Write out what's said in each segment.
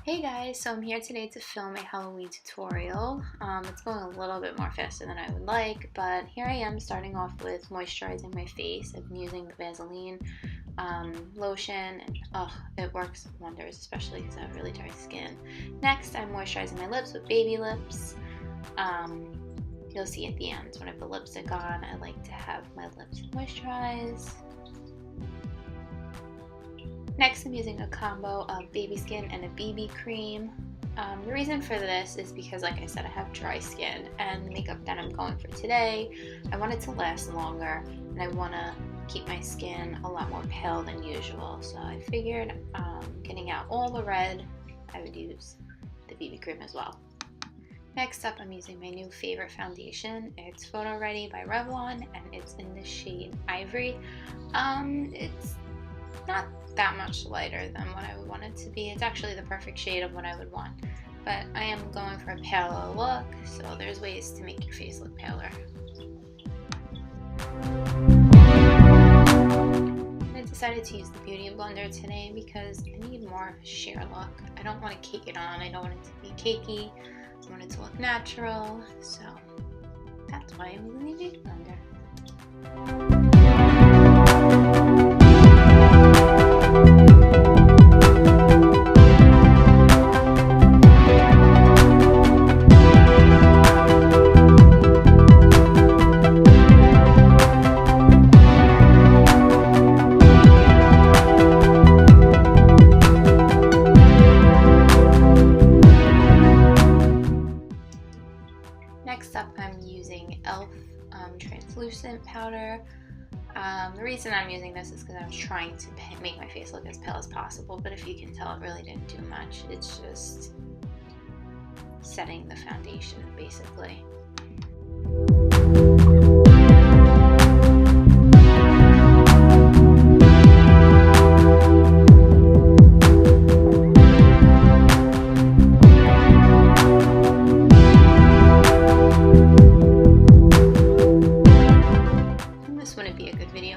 Hey guys, so I'm here today to film a Halloween tutorial. It's going a little bit more faster than I would like, but here I am starting off with moisturizing my face. I've been using the Vaseline lotion, and it works wonders, especially because I have really dry skin. Next, I'm moisturizing my lips with Baby Lips. You'll see at the end when I put lipstick on, I like to have my lips moisturized. Next, I'm using a combo of baby skin and a BB cream. The reason for this is because, like I said, I have dry skin, and the makeup that I'm going for today, I want it to last longer, and I want to keep my skin a lot more pale than usual. So I figured getting out all the red, I would use the BB cream as well. Next up, I'm using my new favorite foundation. It's PHOTOREADY by Revlon, and it's in the shade Ivory. It's not that much lighter than what I would want it to be. It's actually the perfect shade of what I would want, but I am going for a paler look, so there's ways to make your face look paler. I decided to use the Beauty Blender today because I need more sheer look. I don't want to cake it on, I don't want it to be cakey, I want it to look natural, so that's why I'm using the Beauty Blender. Next up, I'm using e.l.f. translucent powder. The reason I'm using this is because I was trying to make my face look as pale as possible, but if you can tell, it really didn't do much. It's just setting the foundation, basically.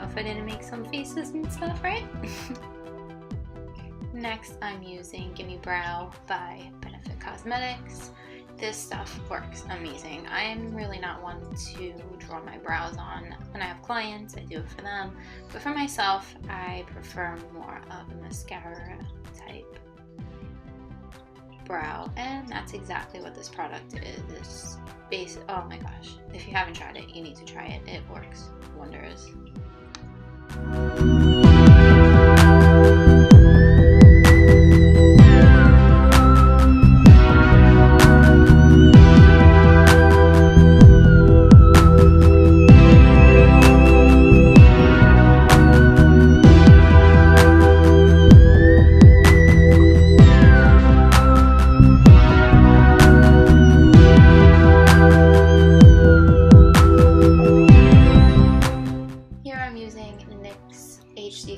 If I didn't make some faces and stuff, right? Next, I'm using Gimme Brow by Benefit Cosmetics. This stuff works amazing. I'm really not one to draw my brows on. When I have clients, I do it for them, but for myself, I prefer more of a mascara type brow, and that's exactly what this product is. Oh my gosh, if you haven't tried it, you need to try it. It works wonders.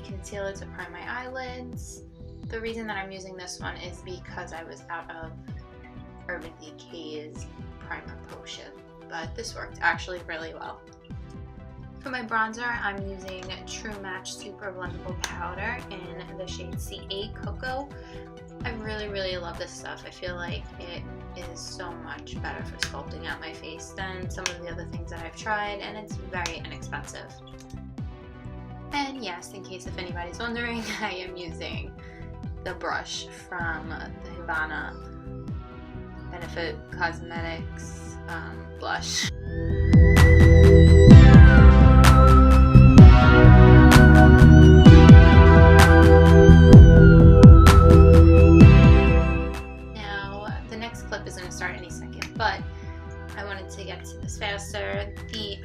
Concealer to prime my eyelids. The reason that I'm using this one is because I was out of Urban Decay's primer potion, but this worked actually really well. For my bronzer, I'm using True Match Super Blendable Powder in the shade C8 Cocoa. I really love this stuff. I feel like it is so much better for sculpting out my face than some of the other things that I've tried, and it's very inexpensive. And yes, in case if anybody's wondering, I am using the brush from the Avon Benefit Cosmetics blush. Now, the next clip is going to start any second, but I wanted to get to this faster. The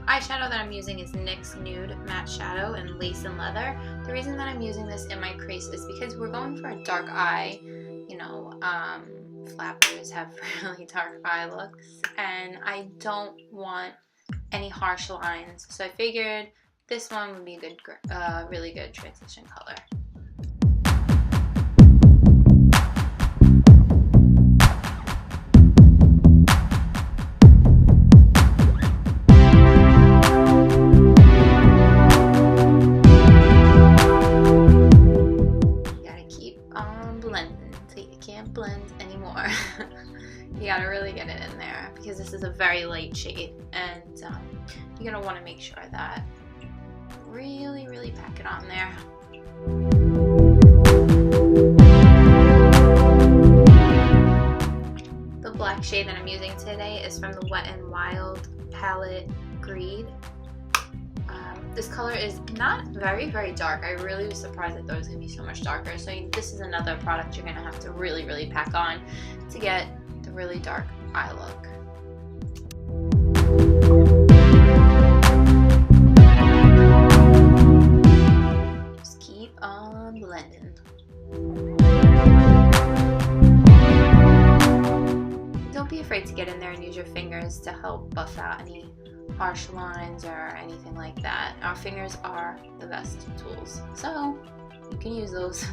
eyeshadow that I'm using is NYX Nude Matte Shadow in Lace and Leather. The reason that I'm using this in my crease is because we're going for a dark eye. You know, flappers have really dark eye looks, and I don't want any harsh lines. So I figured this one would be a good, really good transition color. Blending. until you can't blend anymore. You gotta really get it in there because this is a very light shade, and you're gonna want to make sure that really pack it on there. The black shade that I'm using today is from the Wet n Wild palette Greed. This color is not very dark. I really was surprised that it was going to be so much darker. So this is another product you're going to have to really pack on to get the really dark eye look. Just keep on blending. Don't be afraid to get in there and use your fingers to help buff out any harsh lines or anything like that. Our fingers are the best tools, so you can use those.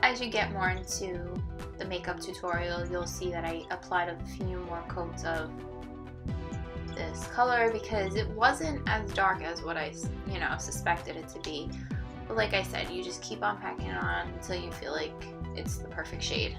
As you get more into the makeup tutorial, you'll see that I applied a few more coats of this color because it wasn't as dark as what I suspected it to be. But like I said, you just keep on packing it on until you feel like it's the perfect shade.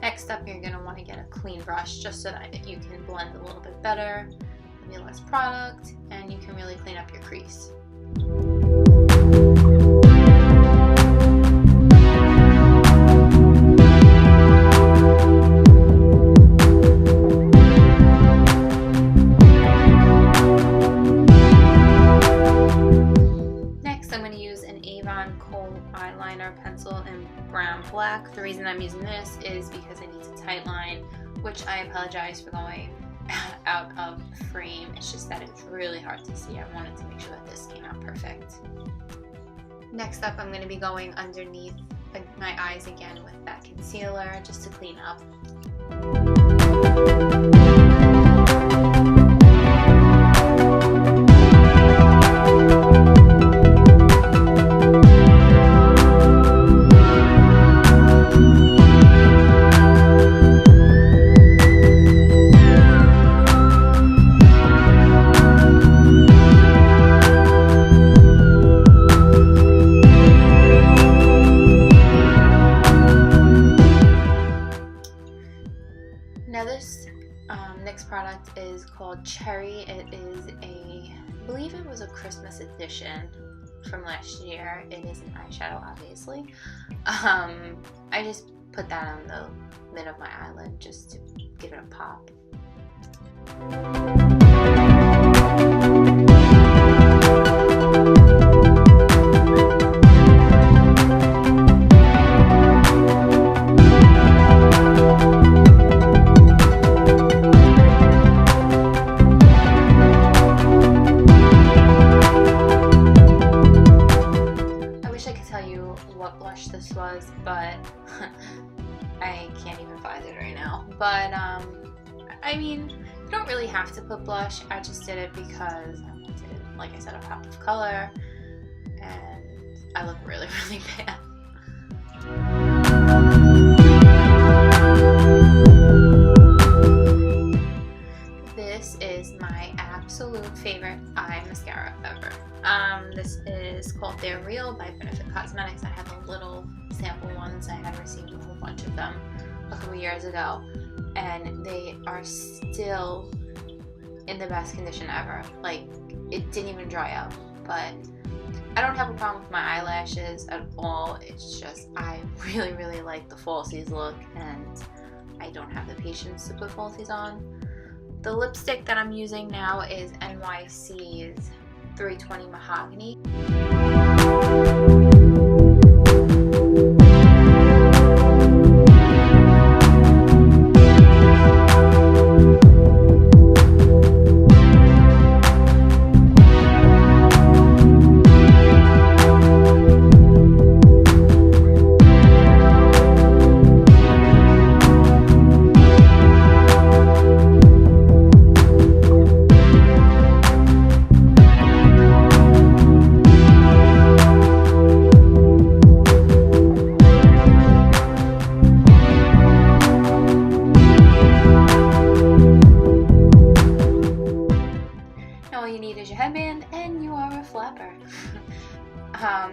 Next up, you're going to want to get a clean brush just so that you can blend a little bit better, maybe less product, and you can really clean up your crease. Avon KOHL eyeliner pencil in brown black. The reason I'm using this is because I need to tight line, which I apologize for going out of frame. It's just that it's really hard to see. I wanted to make sure that this came out perfect. Next up, I'm going to be going underneath my eyes again with that concealer just to clean up. Now this next product is called Cherry. It is I believe it was a Christmas edition from last year. It is an eyeshadow, obviously. I just put that on the mid of my eyelid just to give it a pop. What blush this was, but I can't even find it right now. But I mean, you don't really have to put blush. I just did it because I wanted, like I said, a pop of color, and I look really bad. This is my absolute favorite eye mascara ever. This is called They're Real by Benefit Cosmetics. I have a little sample ones. I had received a whole bunch of them a couple years ago, and they are still in the best condition ever. Like, it didn't even dry out. But I don't have a problem with my eyelashes at all. It's just I really like the falsies look, and I don't have the patience to put falsies on. The lipstick that I'm using now is NYC's 320 Mahogany.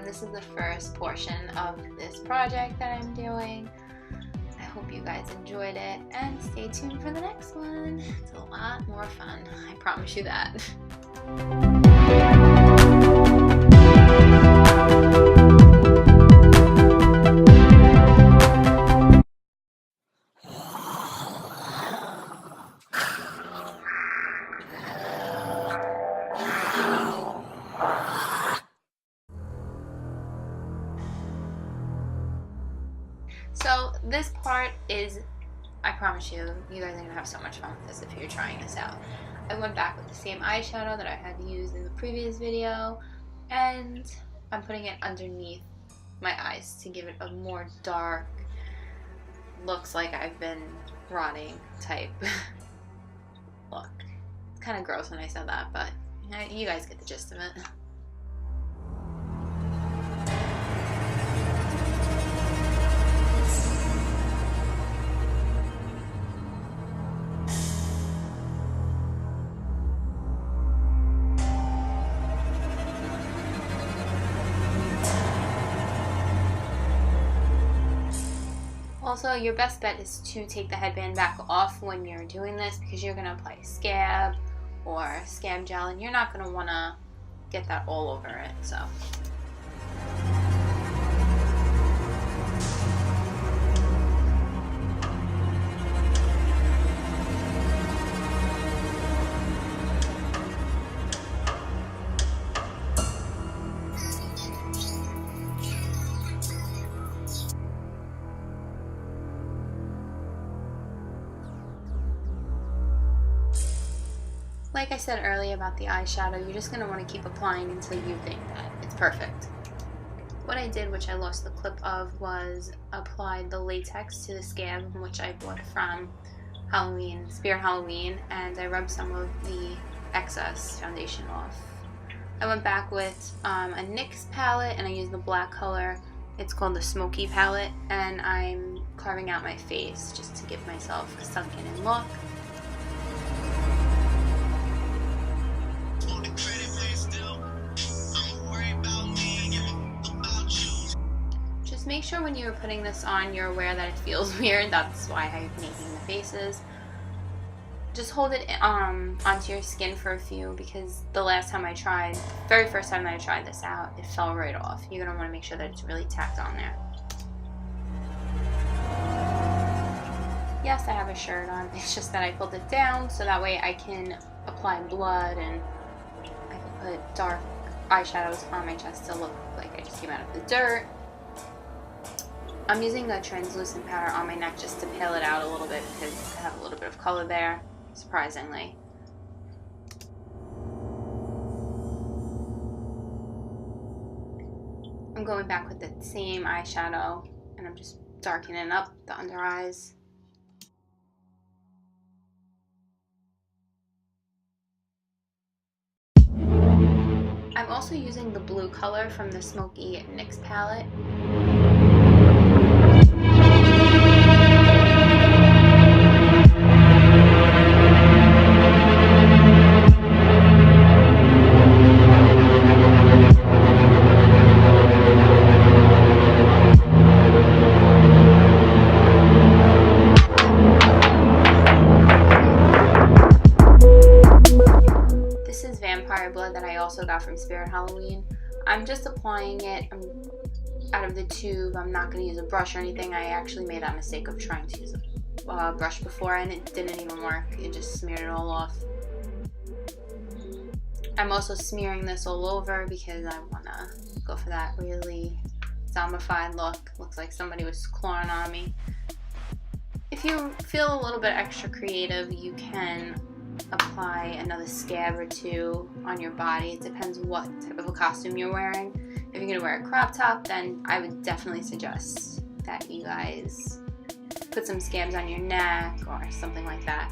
this is the first portion of this project that I'm doing. I hope you guys enjoyed it, and stay tuned for the next one. It's a lot more fun, I promise you that. So this part is, I promise you, you guys are going to have so much fun with this if you're trying this out. I went back with the same eyeshadow that I had used in the previous video, and I'm putting it underneath my eyes to give it a more dark, looks like I've been rotting type look. It's kind of gross when I said that, but you guys get the gist of it. Also, your best bet is to take the headband back off when you're doing this, because you're going to apply scab or scab gel and you're not going to want to get that all over it. So like I said earlier about the eyeshadow, you're just going to want to keep applying until you think that it's perfect. What I did, which I lost the clip of, was applied the latex to the scab, which I bought from Halloween, Spirit Halloween, and I rubbed some of the excess foundation off. I went back with a NYX palette, and I used the black color. It's called the SMOKEY palette, and I'm carving out my face just to give myself a sunken-in look. Make sure when you're putting this on, you're aware that it feels weird. That's why I'm making the faces. Just hold it onto your skin for a few, because the last time I tried, very first time that I tried this out, it fell right off. You're going to want to make sure that it's really tacked on there. Yes, I have a shirt on. It's just that I pulled it down so that way I can apply blood and I can put dark eyeshadows on my chest to look like I just came out of the dirt. I'm using a translucent powder on my neck just to pale it out a little bit because I have a little bit of color there, surprisingly. I'm going back with the same eyeshadow and I'm just darkening up the under eyes. I'm also using the blue color from the Smoky NYX palette. Blood that I also got from Spirit Halloween. I'm just applying it out of the tube. I'm not going to use a brush or anything. I actually made that mistake of trying to use a brush before and it didn't even work. It just smeared it all off. I'm also smearing this all over because I want to go for that really zombified look. Looks like somebody was clawing on me. If you feel a little bit extra creative, you can apply another scab or two on your body. It depends what type of a costume you're wearing. If you're going to wear a crop top, then I would definitely suggest that you guys put some scabs on your neck or something like that.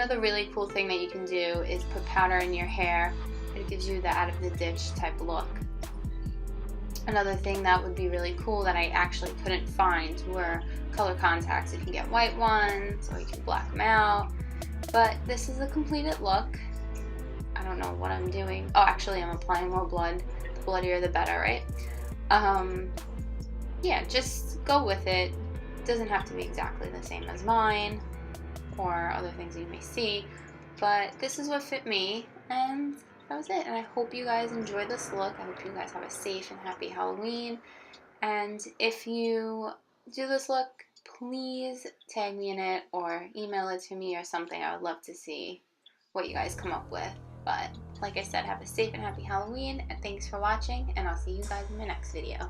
Another really cool thing that you can do is put powder in your hair. It gives you the out of the ditch type look. Another thing that would be really cool that I actually couldn't find were color contacts. You can get white ones or you can black them out. But this is a completed look. I don't know what I'm doing. Oh, actually I'm applying more blood. The bloodier the better, right? Yeah, just go with it. It doesn't have to be exactly the same as mine or other things you may see, but this is what fit me, and that was it. And I hope you guys enjoyed this look. I hope you guys have a safe and happy Halloween. And if you do this look, please tag me in it or email it to me or something. I would love to see what you guys come up with. But like I said, have a safe and happy Halloween, and thanks for watching, and I'll see you guys in my next video.